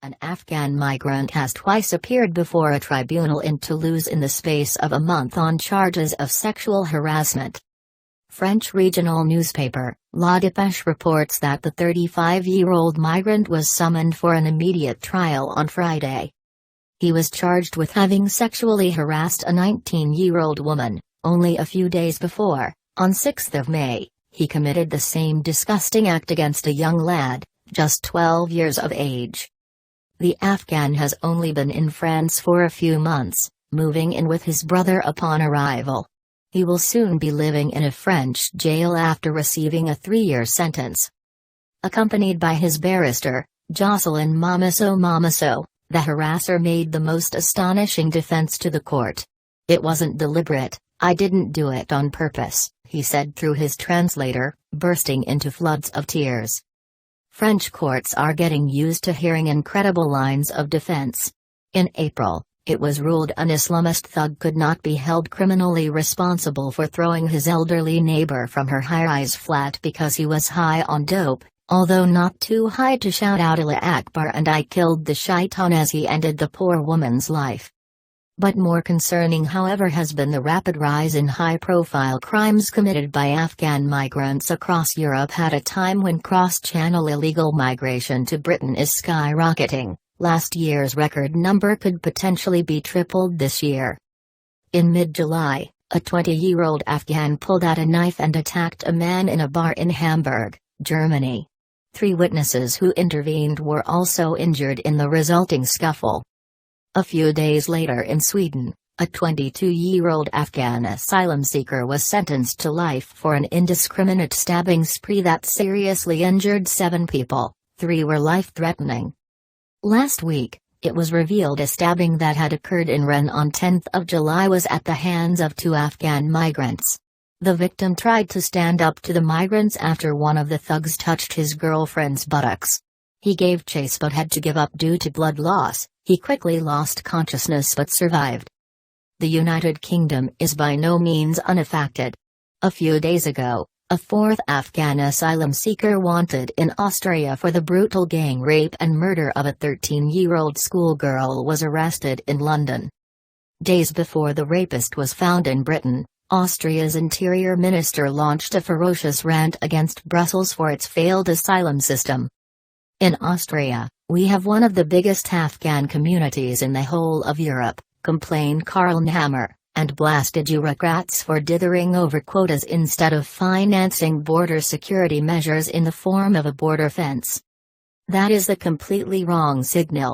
An Afghan migrant has twice appeared before a tribunal in Toulouse in the space of a month on charges of sexual harassment. French regional newspaper, La Depeche reports that the 35-year-old migrant was summoned for an immediate trial on Friday. He was charged with having sexually harassed a 19-year-old woman. Only a few days before, on 6 May, he committed the same disgusting act against a young lad, just 12 years of age. The Afghan has only been in France for a few months, moving in with his brother upon arrival. He will soon be living in a French jail after receiving a 3-year sentence. Accompanied by his barrister, Jocelyn Momasso Momasso, the harasser made the most astonishing defense to the court. "It wasn't deliberate, I didn't do it on purpose," he said through his translator, bursting into floods of tears. French courts are getting used to hearing incredible lines of defense. In April, it was ruled an Islamist thug could not be held criminally responsible for throwing his elderly neighbor from her high-rise flat because he was high on dope, although not too high to shout out Allah Akbar and "I killed the shaitan" as he ended the poor woman's life. But more concerning, however, has been the rapid rise in high-profile crimes committed by Afghan migrants across Europe at a time when cross-channel illegal migration to Britain is skyrocketing. Last year's record number could potentially be tripled this year. In mid-July, a 20-year-old Afghan pulled out a knife and attacked a man in a bar in Hamburg, Germany. 3 witnesses who intervened were also injured in the resulting scuffle. A few days later in Sweden, a 22-year-old Afghan asylum seeker was sentenced to life for an indiscriminate stabbing spree that seriously injured 7 people, 3 were life-threatening. Last week, it was revealed a stabbing that had occurred in Rennes on 10 July was at the hands of 2 Afghan migrants. The victim tried to stand up to the migrants after one of the thugs touched his girlfriend's buttocks. He gave chase but had to give up due to blood loss. He quickly lost consciousness but survived. The United Kingdom is by no means unaffected. A few days ago, a 4th Afghan asylum seeker wanted in Austria for the brutal gang rape and murder of a 13-year-old schoolgirl was arrested in London. Days before the rapist was found in Britain, Austria's interior minister launched a ferocious rant against Brussels for its failed asylum system. "In Austria, we have one of the biggest Afghan communities in the whole of Europe," complained Karl Nehammer, "and blasted bureaucrats for dithering over quotas instead of financing border security measures in the form of a border fence. That is the completely wrong signal."